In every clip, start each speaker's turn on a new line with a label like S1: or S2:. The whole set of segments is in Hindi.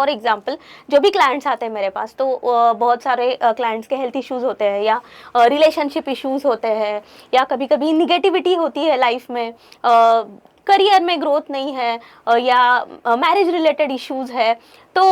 S1: फॉर एग्जांपल जो भी क्लाइंट्स आते हैं मेरे पास, तो बहुत सारे क्लाइंट्स के हेल्थ इश्यूज होते हैं, या रिलेशनशिप इश्यूज होते हैं, या कभी कभी निगेटिविटी होती है लाइफ में, करियर में ग्रोथ नहीं है, या मैरिज रिलेटेड इश्यूज है। तो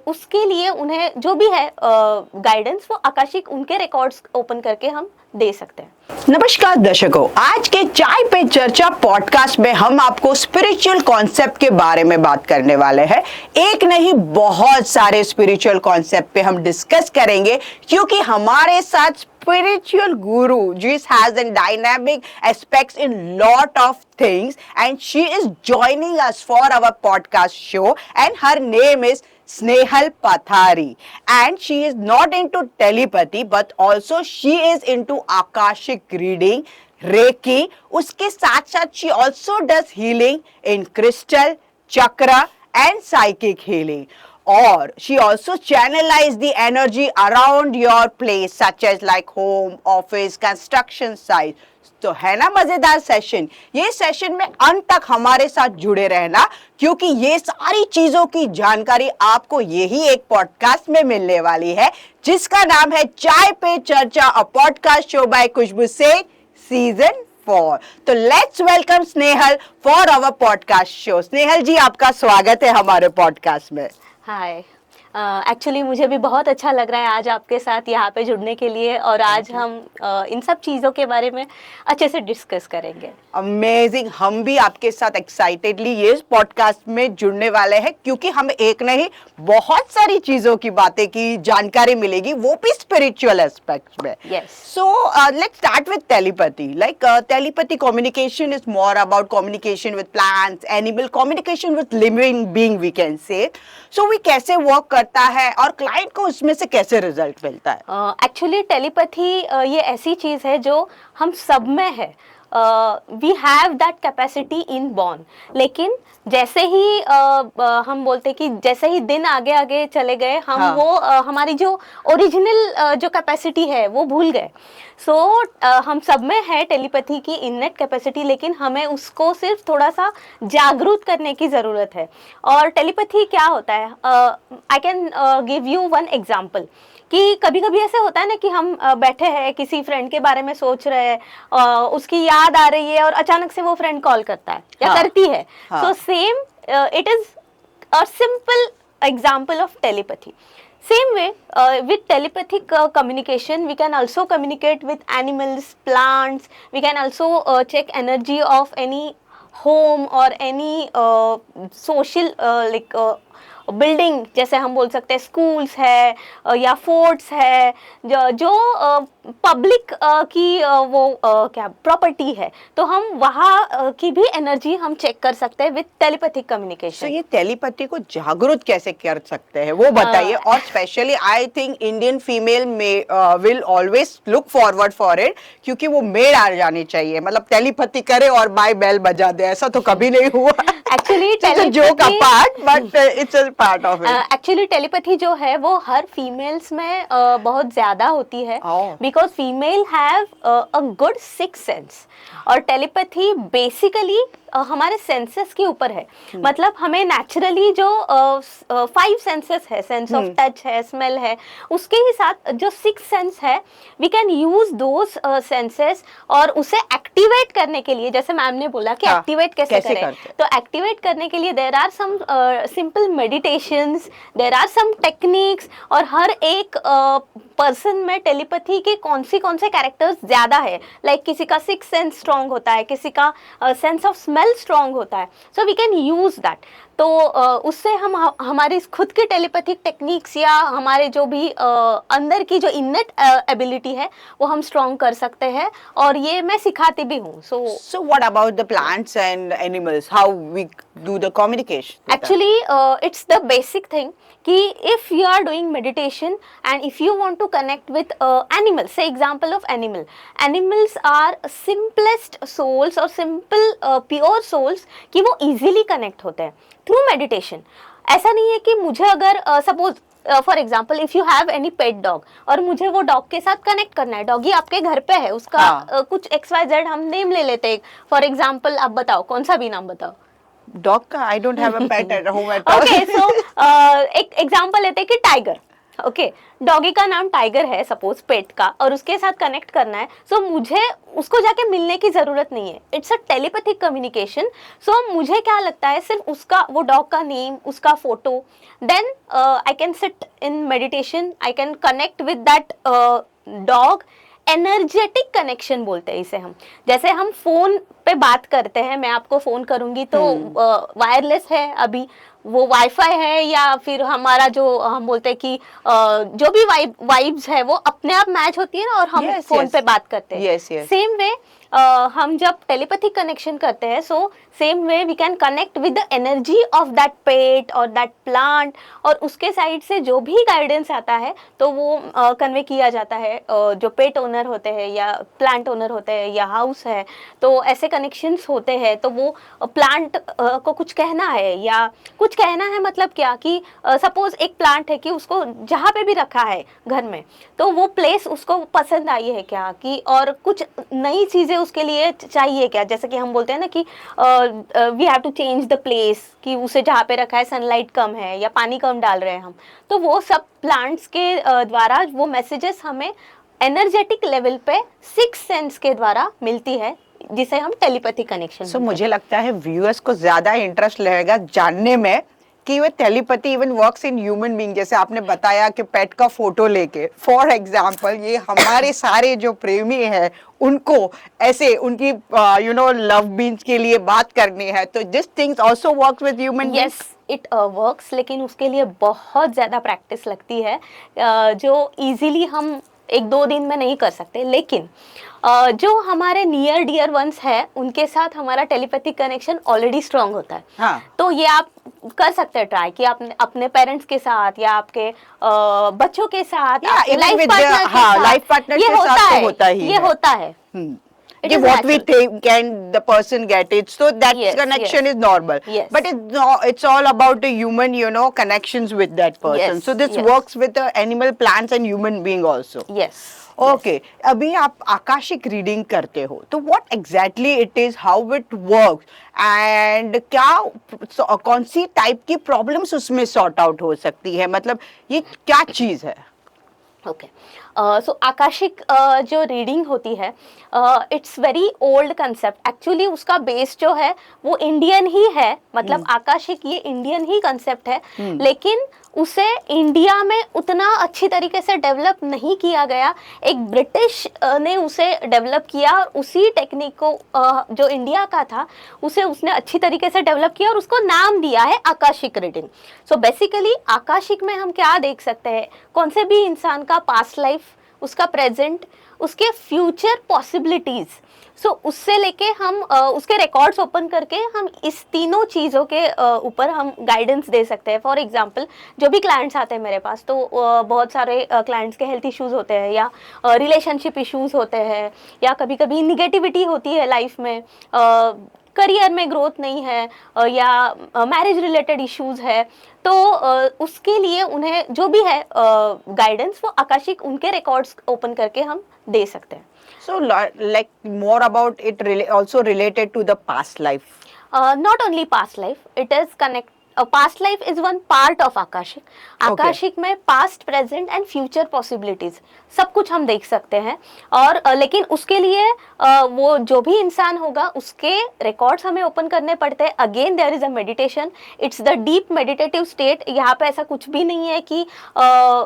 S1: उसके लिए उन्हें जो भी है गाइडेंस, वो आकाशिक उनके रिकॉर्ड्स ओपन करके हम दे सकते हैं।
S2: नमस्कार दर्शकों, आज के चाय पे चर्चा पॉडकास्ट में हम आपको स्पिरिचुअल कॉन्सेप्ट के बारे में बात करने वाले हैं। एक नहीं, बहुत सारे स्पिरिचुअल कॉन्सेप्ट पे हम डिस्कस करेंगे, क्योंकि हमारे साथ spiritual guru just has a dynamic aspects in lot of things, and she is joining us for our podcast show, and her name is Snehal Pathari, and she is not into telepathy but also she is into akashic reading, reiki. उसके साथ साथ she also does healing in crystal, chakra and psychic healing. Or she also channelize the energy around your place, such as like home, office, construction site. तो है ना मजेदार सेशन। ये सेशन में अंत तक हमारे साथ जुड़े रहना, क्योंकि ये सारी चीजों की जानकारी आपको यही एक पॉडकास्ट में मिलने वाली है, जिसका नाम है Chai pe Charcha, a podcast show by Khushboo Seth, season 4। तो let's welcome Snehal for our podcast show. Snehal ji, आपका स्वागत है हमारे पॉडकास्ट में।
S1: हाय, एक्चुअली मुझे भी बहुत अच्छा लग रहा है आज आपके साथ यहाँ पे जुड़ने के लिए, और आज हम इन सब चीज़ों के बारे में अच्छे से डिस्कस करेंगे।
S2: अमेजिंग, हम भी आपके साथ एक्साइटेडली ये पॉडकास्ट में जुड़ने वाले हैं, क्योंकि हम एक नहीं बहुत सारी चीज़ों की बातें की जानकारी मिलेगी, वो भी स्पिरिचुअल एस्पेक्ट्स में। So let's start with telepathy. Like telepathy communication is more about communication with plants, animal, communication with living being we can say. So we कैसे वर्क करता है और क्लाइंट को उसमें से कैसे रिजल्ट मिलता है?
S1: एक्चुअली टेलीपैथी ये ऐसी चीज है जो हम सब में है। We have that capacity in born, लेकिन जैसे ही हम बोलते कि जैसे ही दिन आगे आगे चले गए, हम वो हमारी जो ओरिजिनल जो कैपेसिटी है वो भूल गए। सो हम सब में है टेलीपैथी की इननेट कैपेसिटी, लेकिन हमें उसको सिर्फ थोड़ा सा जागरूक करने की ज़रूरत है। और टेलीपैथी क्या होता है? I can give you one example कि कभी कभी ऐसे होता है ना कि हम बैठे हैं, किसी फ्रेंड के बारे में सोच रहे हैं, उसकी याद आ रही है और अचानक से वो फ्रेंड कॉल करता है या करती है। So same it is a simple example of telepathy. Same way, with telepathic communication, we can also communicate with animals, plants. We can also check energy of any home or any social building, जैसे हम बोल सकते हैं स्कूल्स है या फोर्ट्स है, जो पब्लिक की वो क्या प्रॉपर्टी है, तो हम वहाँ की भी एनर्जी हम चेक कर सकते हैं विद टेलीपैथिक कम्युनिकेशन।
S2: तो ये टेलीपैथी को जागरूक कैसे कर सकते हैं वो बताइए। और specially I think Indian female में will always look forward for it, क्योंकि वो मेड आ जानी चाहिए, मतलब टेलीपैथी करे और बाय बेल बजा दे, ऐसा तो कभी नहीं हुआ।
S1: Actually
S2: joke apart, but it's a part of it.
S1: Actually telepathy जो है वो हर फीमेल्स में बहुत ज्यादा होती है, because female have a good six sense. और टेलीपैथी बेसिकली हमारे सेंसेस के ऊपर है। मतलब हमें नेचुरली जो 5 सेंसेस है, सेंस ऑफ टच है, स्मेल है, उसके ही साथ जो 6 सेंस है, we can use those senses और उसे एक्टिवेट करने के लिए, जैसे मैम ने बोला कि एक्टिवेट कैसे करें, तो एक्टिवेट करने के लिए there are some simple meditations, there are some techniques. और हर एक पर्सन में टेलीपैथी के कौन से कैरेक्टर्स ज्यादा है, लाइक किसी का 6 सेंस स्ट्रॉन्ग होता है, किसी का सेंस ऑफ स्मेल स्ट्रॉन्ग होता है, so we can use that. तो उससे हम हमारी खुद की टेलीपैथिक टेक्निक्स या हमारे जो भी अंदर की जो इननेट एबिलिटी है वो हम स्ट्रॉन्ग कर सकते हैं, और ये मैं सिखाती भी हूँ।
S2: So what about the plants and animals? How we do the communication?
S1: Actually, it's the basic thing कि if you are doing meditation and if you want to connect with animals, say example of animals are simplest souls और simple pure souls कि वो easily connect होते हैं through meditation. ऐसा नहीं है कि मुझे अगर suppose for example if you have any pet dog और मुझे वो डॉग के साथ कनेक्ट करना है, डॉगी आपके घर पे है, उसका कुछ XYZ हम नेम ले लेते हैं। फॉर एग्जाम्पल आप बताओ, कौन सा भी नाम बताओ।
S2: डॉग का I don't have a pet at home at all.
S1: Okay, so एक एग्जांपल लेते हैं कि टाइगर, ओके, डॉगी का नाम टाइगर है सपोज, पेट का, और उसके साथ कनेक्ट करना है, सो मुझे उसको जाके मिलने की जरूरत नहीं है, इट्स अ टेलीपैथिक कम्युनिकेशन। सो मुझे क्या लगता है, सिर्फ उसका, वो डॉग का नेम, उसका photo, then I can sit in meditation, I can connect with that dog. Energetic connection बोलते हैं इसे हम। जैसे हम फोन पे बात करते हैं, मैं आपको फोन करूंगी तो वायरलेस है, अभी वो वाईफाई है, या फिर हमारा जो हम बोलते हैं कि जो भी वाइब्स है वो अपने आप मैच होती है ना, और हम
S2: Yes,
S1: फोन
S2: yes.
S1: पे बात करते हैं।
S2: Yes, yes.
S1: सेम वे हम जब टेलीपैथिक कनेक्शन करते हैं, so same way we can connect with the energy of that pet और दैट प्लांट, और उसके साइड से जो भी गाइडेंस आता है तो वो कन्वे किया जाता है। जो पेट ओनर होते हैं या प्लांट ओनर होते हैं या हाउस है, तो ऐसे कनेक्शंस होते हैं, तो वो प्लांट को कुछ कहना है, या कुछ कहना है मतलब क्या कि सपोज एक प्लांट है कि उसको जहाँ पे भी रखा है घर में, तो वो प्लेस उसको पसंद आई है क्या, कि और कुछ नई चीजें उसके लिए चाहिए क्या, जैसे कि हम बोलते हैं ना कि we have to change the place, कि उसे जहाँ पे रखा है सनलाइट कम है या पानी कम डाल रहे हैं हम, तो वो सब प्लांट्स के द्वारा वो मैसेजेस हमें एनर्जेटिक लेवल पे सिक्स सेंस के द्वारा मिलती है, जिसे हम टेलीपैथी कनेक्शन।
S2: सो मुझे लगता है व्यूअर्स को ज्यादा इंटरेस्ट रहेगा जानने में कि वो telepathy even works in human being, जैसे आपने बताया कि पेट का फोटो लेके, फॉर एग्जांपल ये हमारे सारे जो प्रेमी हैं उनको ऐसे उनकी लव बीन्स के लिए बात करनी है, तो this things also works with human beings.
S1: Yes, it works, लेकिन उसके लिए बहुत ज़्यादा प्रैक्टिस लगती है, जो इजीली हम एक दो दिन में नहीं कर सकते। लेकिन जो हमारे नियर डियर वंस है, उनके साथ हमारा टेलीपैथिक कनेक्शन ऑलरेडी स्ट्रांग होता है।
S2: हाँ।
S1: तो ये आप कर सकते हैं ट्राई, कि आप अपने पेरेंट्स के साथ या आपके बच्चों के साथ,
S2: लाइफ पार्टनर के साथ तो होता ही
S1: ये
S2: है।
S1: होता है। It is
S2: what we
S1: natural.
S2: think and the person get it, so that
S1: Yes,
S2: connection
S1: yes.
S2: is normal.
S1: Yes.
S2: But it's all about the human connections with that person.
S1: Yes,
S2: So this
S1: yes.
S2: works with the animal, plants and human being also.
S1: Yes.
S2: Okay, अभी आप आकाशिक रीडिंग करते हो, तो what exactly it is, how it works, and क्या कौन सी टाइप की प्रॉब्लम्स उसमें सॉर्ट आउट हो सकती है, मतलब ये क्या चीज है?
S1: ओके, सो आकाशिक जो रीडिंग होती है, it's very old concept. Actually उसका बेस जो है वो इंडियन ही है, मतलब आकाशिक ये इंडियन ही कंसेप्ट है, लेकिन उसे इंडिया में उतना अच्छी तरीके से डेवलप नहीं किया गया। एक ब्रिटिश ने उसे डेवलप किया, और उसी टेक्निक को जो इंडिया का था उसे उसने अच्छी तरीके से डेवलप किया और उसको नाम दिया है Akashic reading. So basically Akashic में हम क्या देख सकते हैं, कौन से भी इंसान का पास्ट लाइफ, उसका प्रेजेंट, उसके फ्यूचर पॉसिबिलिटीज, सो उससे लेके हम उसके रिकॉर्ड्स ओपन करके हम इस तीनों चीज़ों के ऊपर हम गाइडेंस दे सकते हैं। फॉर एग्जांपल, जो भी क्लाइंट्स आते हैं मेरे पास, तो बहुत सारे क्लाइंट्स के हेल्थ इश्यूज होते हैं, या रिलेशनशिप इश्यूज होते हैं, या कभी कभी निगेटिविटी होती है लाइफ में, करियर में ग्रोथ नहीं है, या मैरिज रिलेटेड इश्यूज है, तो उसके लिए उन्हें जो भी है गाइडेंस, वो आकाशिक उनके रिकॉर्ड्स ओपन करके हम दे सकते हैं।
S2: So like more about it also related to the past life.
S1: Not only past life, it is past life is one part of आकाशिक। आकाशिक में past, present and future possibilities सब कुछ हम देख सकते हैं, और लेकिन उसके लिए वो जो भी इंसान होगा उसके रिकॉर्ड्स हमें ओपन करने पड़ते हैं। Again there is a meditation, it's the deep meditative state. यहाँ पे ऐसा कुछ भी नहीं है कि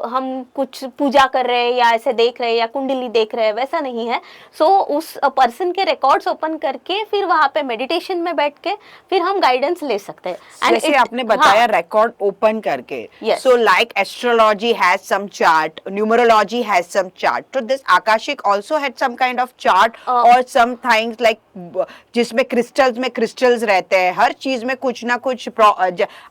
S1: हम कुछ पूजा कर रहे हैं या ऐसे देख रहे हैं या कुंडली देख रहे हैं, वैसा नहीं है। सो उस पर्सन के रिकॉर्ड्स ओपन करके फिर वहाँ पे मेडिटेशन में बैठ के फिर हम गाइडेंस ले सकते हैं।
S2: जैसे आपने बताया रिकॉर्ड ओपन करके, so like astrology has some chart, numerology has some chart, so this akashic also had some kind of chart or some things like जिसमें crystals रहते हैं, हर चीज में कुछ ना कुछ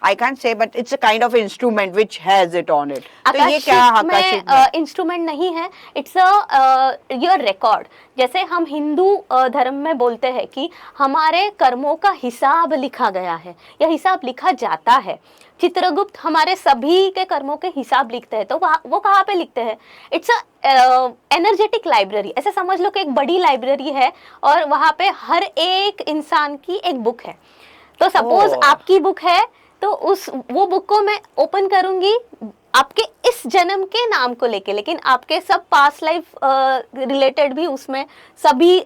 S2: I can't say but it's a kind of instrument which has it on it. तो ये क्या आकाशिक में
S1: इंस्ट्रूमेंट नहीं है, इट्स अ योर रिकॉर्ड। जैसे हम हिंदू धर्म में बोलते हैं कि हमारे कर्मों का हिसाब लिखा गया है या हिसाब लिखा जाता है। चित्रगुप्त हमारे सभी के कर्मों के हिसाब लिखते हैं, तो वो कहाँ पे लिखते हैं? It's a energetic library. ऐसे समझ लो कि एक बड़ी लाइब्रेरी है और वहाँ पे हर एक इंसान की एक बुक है। तो सपोज
S2: Oh.
S1: आपकी बुक है तो वो बुक को मैं ओपन करूंगी आपके इस जन्म के नाम को लेके, लेकिन आपके सब पास्ट लाइफ रिलेटेड भी उसमें सभी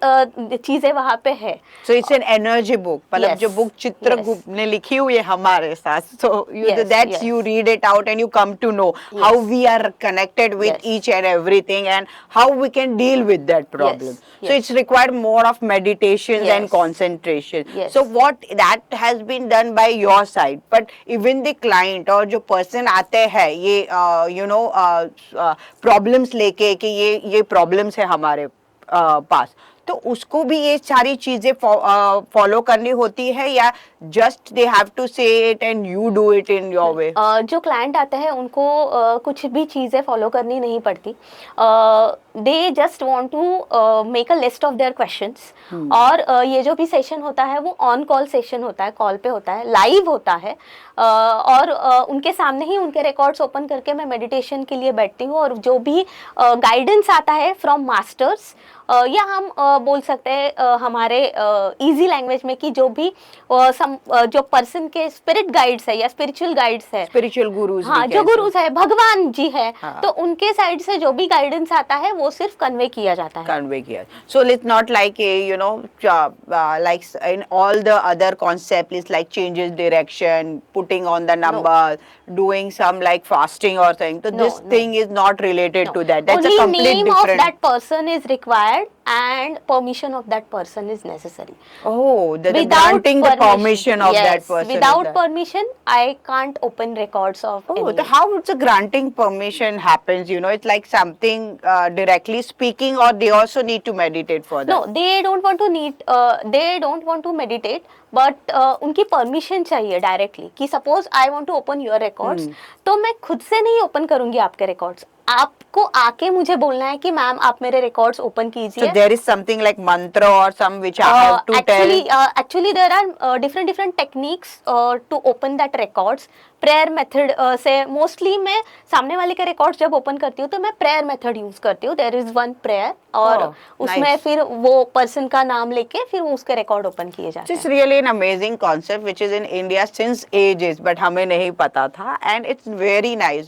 S1: चीजें वहां पे है।
S2: So it's an energy book, मतलब
S1: Yes,
S2: जो बुक चित्रगुप्त ने लिखी हुई है हमारे साथ, so you
S1: Yes,
S2: that's
S1: yes.
S2: You read it out and you come to know how
S1: Yes.
S2: We are connected with
S1: Yes.
S2: each and everything and how we can deal with that problem. So
S1: yes.
S2: it's required more of meditations and
S1: Yes.
S2: concentration.
S1: Yes.
S2: So what that has been done by your side, but even the client और जो person आते हैं ये problems लेके कि ये problems है हमारे पास, तो उसको भी ये सारी चीजें फॉलो करनी होती है या जस्ट दे हैव टू से it and you do it in your way?
S1: जो क्लाइंट आते हैं उनको कुछ भी चीज़ें फॉलो करनी नहीं पड़ती। They just want to make a list of their questions. और ये जो भी सेशन होता है वो ऑन कॉल सेशन होता है, कॉल पे होता है, लाइव होता है। और उनके सामने ही उनके रिकॉर्ड्स ओपन करके मैं मेडिटेशन के लिए बैठती हूँ, और जो भी गाइडेंस आता है फ्रॉम मास्टर्स, या हम बोल सकते हैं हमारे इजी लैंग्वेज में कि जो भी जो पर्सन के स्पिरिट गाइड्स है या स्पिरिचुअल गाइड्स है,
S2: स्पिरिचुअल गुरुज,
S1: हाँ जो गुरुज है, भगवान जी है,
S2: हाँ.
S1: तो उनके साइड से जो भी गाइडेंस आता है वो सिर्फ कन्वे किया जाता है।
S2: कन्वे किया। So it's not like like in all the other concept is like changes direction, putting on the number, doing some like fasting or something. So this thing is not related to that. That's
S1: Only
S2: a complete
S1: name
S2: different.
S1: of that person is required and permission of that person is necessary.
S2: Oh, the granting the permission of
S1: yes,
S2: that person.
S1: Without permission, I can't open records of anyone.
S2: So how the granting permission happens? It's like something directly speaking, or they also need to meditate for that?
S1: No, they don't want to meditate, but उनकी परमिशन चाहिए डायरेक्टली कि suppose I want to open your records, तो मैं खुद से नहीं ओपन करूंगी आपके रिकॉर्ड्स, आपको आके मुझे बोलना है कि मैम आप मेरे रिकॉर्ड्स ओपन कीजिए।
S2: So there is something like mantra or some which I have to
S1: actually there are different techniques to open that records. Prayer method से मोस्टली मैं सामने वाले के रिकॉर्ड्स जब ओपन करती हूँ तो मैं प्रेयर मेथड यूज करती हूँ। देयर इज वन प्रेयर, और उसमें फिर वो पर्सन का नाम लेके फिर उसके रिकॉर्ड ओपन किए जाते हैं।
S2: It's really an amazing concept which is in India since ages, but हमें नहीं पता था, एंड इट्स वेरी नाइस।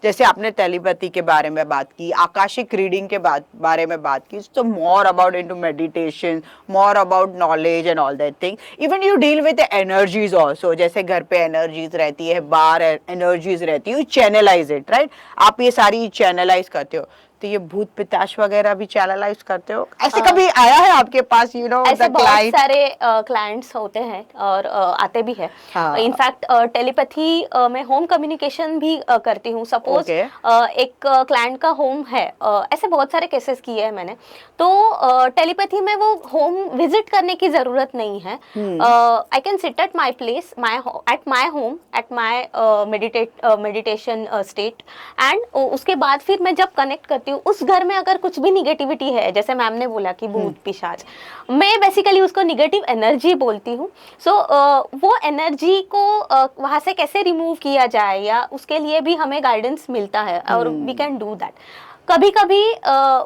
S2: जैसे आपने टेलीपैथी के बारे में बात की, आकाशिक रीडिंग के बारे में बात की, तो more about into meditation, more about knowledge and all that thing. Even you deal with energies also, जैसे घर पे एनर्जीज रहती है, बाहर एनर्जीज रहती है, यू चैनलाइज इट, राइट? आप ये सारी चैनलाइज करते हो, तो ये भूत पिशाच वगैरह भी चैनलाइज करते हो? ऐसे कभी आया है आपके पास?
S1: ऐसे बहुत सारे क्लाइंट्स होते हैं और आते भी है। इनफैक्ट टेलीपैथी में होम कम्युनिकेशन भी करती हूँ। सपोज एक क्लाइंट का होम है, ऐसे बहुत सारे केसेस किए हैं मैंने, तो टेलीपैथी में वो होम विजिट करने की जरूरत नहीं है। आई can sit at my place, at my home, at my meditation state, and उसके बाद फिर मैं जब कनेक्ट करती हूँ उस घर में अगर कुछ भी निगेटिविटी है, जैसे मैम ने बोला कि भूत पिशाच, मैं बेसिकली उसको निगेटिव एनर्जी बोलती हूँ। सो वो एनर्जी को वहाँ से कैसे रिमूव किया जाए या उसके लिए भी हमें गाइडेंस मिलता है, और वी कैन डू दैट। कभी कभी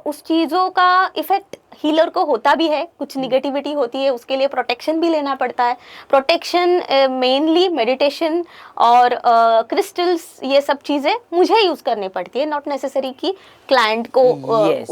S1: उस चीज़ों का इफेक्ट हीलर को होता भी है, कुछ निगेटिविटी होती है, उसके लिए प्रोटेक्शन भी लेना पड़ता है। प्रोटेक्शन मेनली मेडिटेशन और क्रिस्टल्स, ये सब चीज़ें मुझे यूज़ करनी पड़ती है, नॉट नेसेसरी कि क्लाइंट को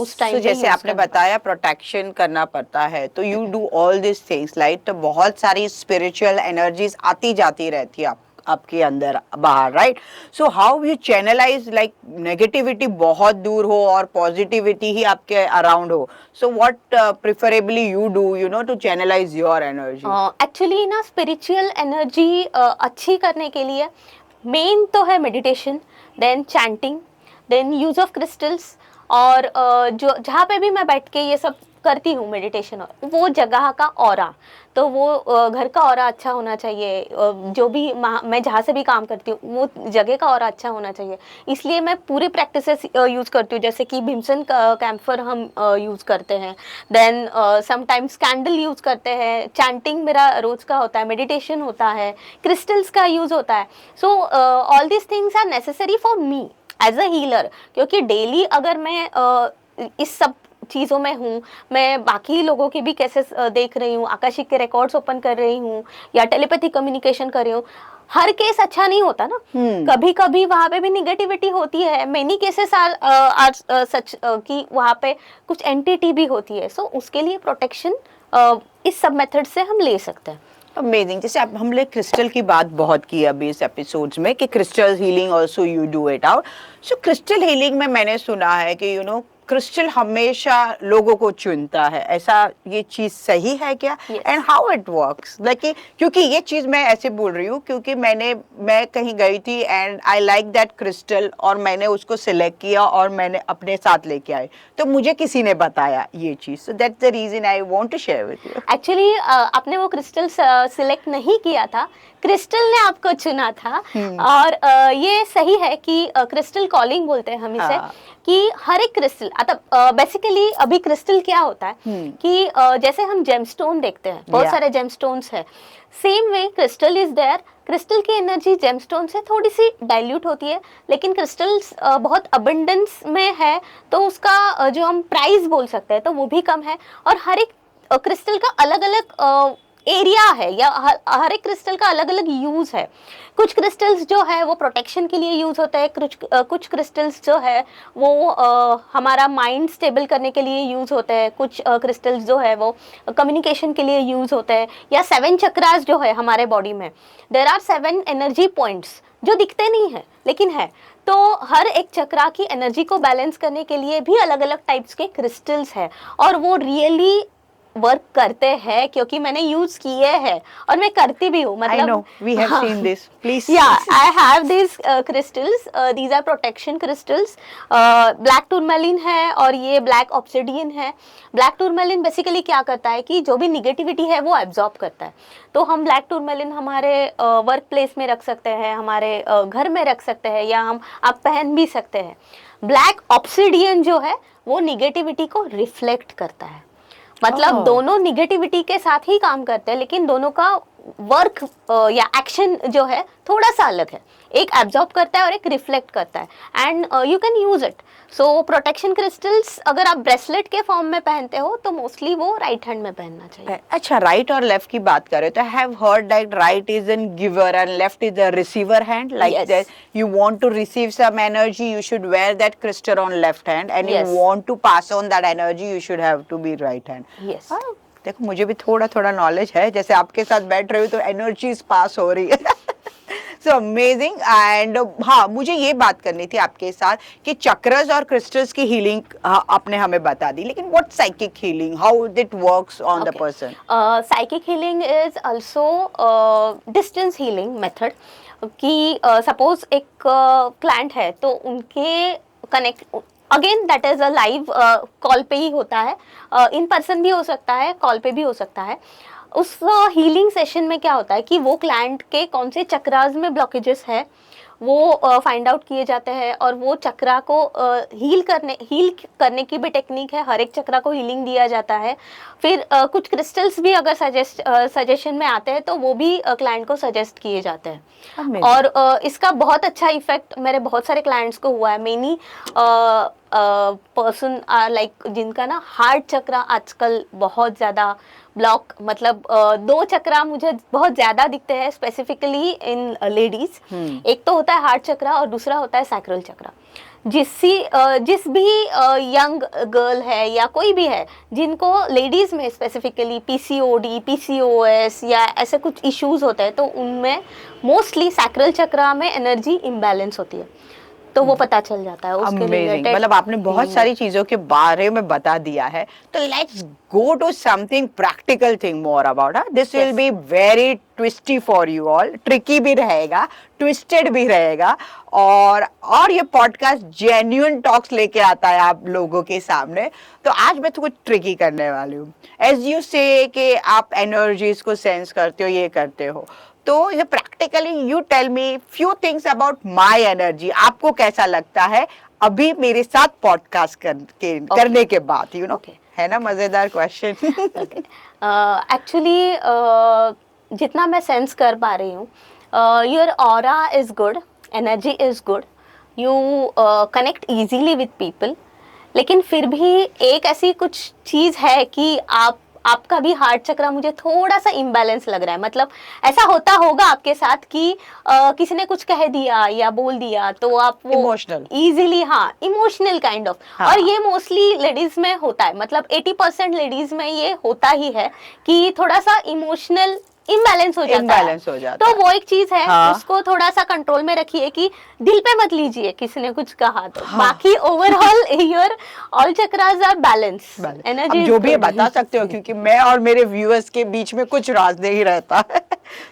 S1: उस टाइम।
S2: जैसे आपने बताया प्रोटेक्शन करना पड़ता है, तो you do all this things, like तो बहुत सारी स्पिरिचुअल एनर्जीज आती जाती रहती है आपके अंदर बाहर, right? So how you channelise, like negativity बहुत दूर हो और पॉजिटिविटी ही आपके अराउंड हो, so what preferably you do to channelise your energy?
S1: Actually ना स्पिरिचुअल एनर्जी अच्छी करने के लिए मेन तो है meditation, then chanting, then use of crystals, और जो जहाँ पे भी मैं बैठ के ये सब करती हूँ मेडिटेशन, वो जगह का ऑरा, तो वो घर का ऑरा अच्छा होना चाहिए। जो भी मैं जहाँ से भी काम करती हूँ वो जगह का ऑरा अच्छा होना चाहिए, इसलिए मैं पूरी प्रैक्टिसेस यूज़ करती हूँ, जैसे कि भीमसन कैम्फर हम यूज़ करते हैं, देन समटाइम्स कैंडल यूज़ करते हैं, चैंटिंग मेरा रोज़ का होता है, मेडिटेशन होता है, क्रिस्टल्स का यूज़ होता है। So all this things are necessary for me as a healer, क्योंकि डेली अगर मैं इस सब चीज़ों में हूँ, मैं बाकी लोगों के भी कैसे देख रही हूँ, आकाशिक के रिकॉर्ड्स ओपन कर रही हूँ या टेलीपैथी कम्युनिकेशन कर रही हूँ, हर केस अच्छा नहीं होता ना। कभी कभी वहां पे भी निगेटिविटी होती है। मेनी केसेस आर आज सच कि वहां पे कुछ एंटिटी भी होती है। सो उसके लिए प्रोटेक्शन इस सब मेथड से हम ले सकते हैं।
S2: अमेजिंग। जैसे अब हमने क्रिस्टल की बात बहुत की अभी इस एपिसोड्स में कि crystal healing also you do it out. So crystal healing में मैंने सुना है कि क्रिस्टल हमेशा लोगों को चुनता है, ऐसा ये चीज सही है क्या?
S1: Yes.
S2: And how it works like, क्योंकि ये चीज मैं ऐसे बोल रही हूँ क्योंकि मैं कहीं गई थी and I like that crystal और मैंने उसको सिलेक्ट किया और मैंने अपने साथ लेके आई, तो मुझे किसी ने बताया ये चीज, so that's the reason I want to share with you.
S1: Actually आपने वो क्रिस्टल सिलेक्ट नहीं किया था, क्रिस्टल ने आपको चुना था। और ये सही है कि क्रिस्टल कॉलिंग बोलते हैं हम इसे।
S2: हाँ।
S1: कि हर एक क्रिस्टल, बेसिकली अभी क्रिस्टल क्या होता है कि जैसे हम जेमस्टोन देखते हैं, बहुत सारे जेमस्टोन्स है, same way crystal is there. Crystal की एनर्जी जेमस्टोन से थोड़ी सी डाइल्यूट होती है, लेकिन क्रिस्टल्स बहुत अबंडेंस में है, तो उसका जो हम प्राइस बोल सकते हैं तो वो भी कम है। और हर एक क्रिस्टल का अलग अलग एरिया है, या हर एक क्रिस्टल का अलग अलग यूज है। कुछ क्रिस्टल्स जो है वो प्रोटेक्शन के लिए यूज होता है, कुछ क्रिस्टल्स जो है वो हमारा माइंड स्टेबल करने के लिए यूज होते हैं, कुछ क्रिस्टल्स जो है वो कम्युनिकेशन के लिए यूज होते हैं, या 7 चक्रास जो है हमारे बॉडी में, देयर आर 7 एनर्जी पॉइंट्स जो दिखते नहीं है लेकिन है। तो हर एक चक्रा की एनर्जी को बैलेंस करने के लिए भी अलग अलग टाइप्स के क्रिस्टल्स है, और वो रियली वर्क करते हैं क्योंकि मैंने यूज किए हैं और मैं करती भी हूँ। मतलब
S2: I know, we have seen this. Please.
S1: Yeah, I have these crystals. These are protection crystals. Black tourmaline है और ये black obsidian है। Black tourmaline बेसिकली क्या करता है कि जो भी निगेटिविटी है वो एब्जॉर्ब करता है। तो हम ब्लैक टूरमेलिन हमारे वर्क प्लेस में रख सकते हैं, हमारे घर में रख सकते हैं, या आप पहन भी सकते हैं। ब्लैक ऑब्सिडियन जो है वो निगेटिविटी को रिफ्लेक्ट करता है। मतलब दोनों निगेटिविटी के साथ ही काम करते हैं, लेकिन दोनों का वर्क या एक्शन जो है थोड़ा सा अलग है। एक एब्जॉर्ब करता है और एक रिफ्लेक्ट करता है, and you can use it. So protection crystals अगर आप ब्रेसलेट के फॉर्म में पहनते हो तो मोस्टली वो राइट हैंड में पहनना चाहिए।
S2: अच्छा, राइट और लेफ्ट की बात करें तो I have heard that right is an giver and left is the receiver hand, like that you want to receive some energy you should wear that crystal on left hand, and you want to pass on that energy you should have to be right hand.
S1: Yes,
S2: देखो मुझे भी थोड़ा थोड़ा नॉलेज है, जैसे आपके साथ बैठ रही हूँ तो एनर्जीज पास हो रही है। So amazing. एंड हाँ, मुझे ये बात करनी थी आपके साथ कि चक्रस और क्रिस्टल्स की हीलिंग आपने हमें बता दी, लेकिन what psychic healing, how it works on the person?
S1: Psychic healing is also distance healing method. कि सपोज एक क्लाइंट है तो उनके connect, again that is a live call पे ही होता है, इन पर्सन भी हो सकता है, कॉल पे भी हो सकता है। उस हीलिंग सेशन में क्या होता है कि वो क्लाइंट के कौन से चक्रास में ब्लॉकेजेस है वो फाइंड आउट किए जाते हैं, और वो चक्रा को हील करने की भी टेक्निक है। हर एक चक्रा को हीलिंग दिया जाता है। फिर कुछ क्रिस्टल्स भी अगर सजेशन में आते हैं तो वो भी क्लाइंट को सजेस्ट किए जाते हैं। और इसका बहुत अच्छा इफेक्ट मेरे बहुत सारे क्लाइंट्स को हुआ है। मेनी पर्सन लाइक जिनका ना हार्ट चक्रा आजकल बहुत ज़्यादा ब्लॉक, मतलब 2 चक्रा मुझे बहुत ज्यादा दिखते हैं स्पेसिफिकली इन लेडीज। एक तो होता है हार्ट चक्रा और दूसरा होता है सैक्रल चक्रा। जिस भी यंग गर्ल है या कोई भी है जिनको लेडीज में स्पेसिफिकली पीसीओडी, पीसीओएस या ऐसे कुछ इश्यूज होते हैं, तो उनमें मोस्टली सैक्रल चक्रा में एनर्जी इम्बैलेंस होती है, तो वो पता चल जाता है उसके रिलेटेड।
S2: मतलब आपने बहुत सारी चीजों के बारे में बता दिया है, तो let's go to something practical thing more about. This will be very twisty for you all, tricky भी रहेगा, ट्विस्टेड भी रहेगा, और ये पॉडकास्ट जेन्युइन टॉक्स लेके आता है आप लोगों के सामने। तो आज मैं कुछ ट्रिकी करने वाली हूँ। एज यू से कि आप एनर्जीज को सेंस करते हो, ये करते हो, तो ये practically you tell me few things about my energy. आपको कैसा लगता है अभी मेरे साथ पॉडकास्ट करने के बाद? यू नो, है ना मजेदार क्वेश्चन।
S1: एक्चुअली जितना मैं सेंस कर पा रही हूँ, your aura is good, energy is good, you connect easily with people, लेकिन फिर भी एक ऐसी कुछ चीज है कि आपका भी हार्ट चक्र मुझे थोड़ा सा इम्बैलेंस लग रहा है। मतलब ऐसा होता होगा आपके साथ कि किसी ने कुछ कह दिया या बोल दिया तो आप वो
S2: इमोशनल
S1: इजीली, हाँ, इमोशनल काइंड ऑफ।
S2: हाँ।
S1: और ये मोस्टली लेडीज में होता है, मतलब 80% लेडीज में ये होता ही है कि थोड़ा सा इमोशनल इम्बैलेंस हो जाता है।
S2: हो जाता
S1: तो वो एक चीज है,
S2: हाँ।
S1: उसको थोड़ा सा कंट्रोल में रखिए कि दिल पे मत लीजिए किसी ने कुछ कहा तो।
S2: हाँ।
S1: बाकी overall your all chakras are balance,
S2: अब जो भी है बता सकते हो, क्योंकि मैं और मेरे व्यूअर्स के बीच में कुछ राज नहीं रहता है।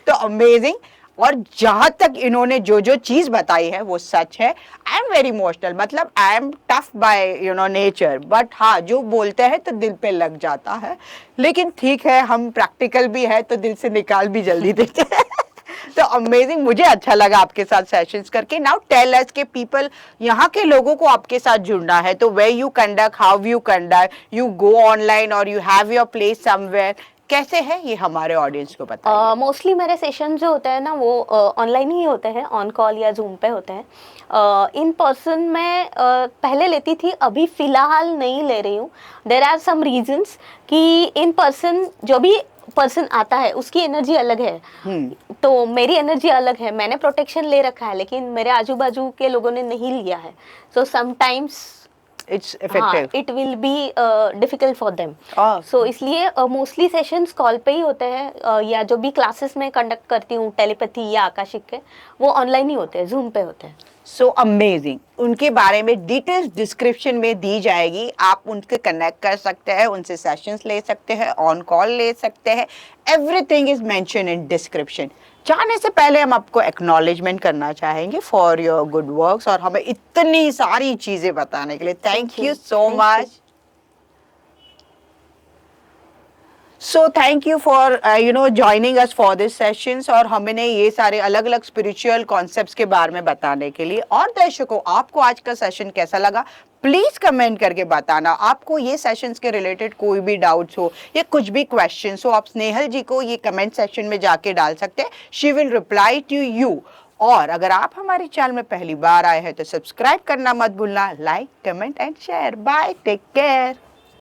S2: तो अमेजिंग। और जहां तक इन्होंने जो जो चीज बताई है वो सच है। आई एम वेरी इमोशनल, मतलब I am tough by nature, but हाँ जो बोलते हैं तो दिल पे लग जाता है। लेकिन ठीक है, हम प्रैक्टिकल भी है तो दिल से निकाल भी जल्दी देते हैं। तो अमेजिंग, मुझे अच्छा लगा आपके साथ सेशंस करके। नाउ टेल अस के पीपल, यहाँ के लोगों को आपके साथ जुड़ना है तो way you conduct, how you conduct, you go online और you have your place somewhere, कैसे है ये हमारे ऑडियंस को बताइए।
S1: मोस्टली मेरे सेशन जो होते हैं ना वो ऑनलाइन ही होते हैं, ऑन कॉल या जूम पे होते हैं। इन पर्सन मैं पहले लेती थी, अभी फिलहाल नहीं ले रही हूँ। देर आर सम रीजंस कि इन पर्सन जो भी पर्सन आता है उसकी एनर्जी अलग है, तो मेरी एनर्जी अलग है। मैंने प्रोटेक्शन ले रखा है लेकिन मेरे आजू बाजू के लोगों ने नहीं लिया है, so sometimes
S2: it's effective,
S1: it will be difficult for them.
S2: Oh.
S1: सो इसलिए मोस्टली सेशंस कॉल पे ही होते हैं, या जो भी क्लासेस में कंडक्ट करती हूँ टेलीपैथी या आकाशिक के, वो ऑनलाइन ही होते हैं, जूम पे होते हैं।
S2: So amazing. उनके बारे में डिटेल्स डिस्क्रिप्शन में दी जाएगी, आप उनके कनेक्ट कर सकते हैं, उनसे सेशंस ले सकते हैं, ऑन कॉल ले सकते हैं, everything is mention in description. जाने से पहले हम आपको एक्नॉलेजमेंट करना चाहेंगे फॉर योर गुड वर्क्स और हमें इतनी सारी चीजें बताने के लिए। Thank you so much. So thank you for joining us for this sessions, और हमने ये सारे अलग अलग स्पिरिचुअल कॉन्सेप्ट्स के बारे में बताने के लिए। और दर्शकों, आपको आज का सेशन कैसा लगा प्लीज कमेंट करके बताना। आपको ये सेशंस के रिलेटेड कोई भी डाउट्स हो या कुछ भी क्वेश्चंस हो, आप स्नेहल जी को ये कमेंट सेक्शन में जाके डाल सकते हैं, she will reply to you. और अगर आप हमारे चैनल में पहली बार आए हैं तो सब्सक्राइब करना मत भूलना, like, comment and share. Bye, take care.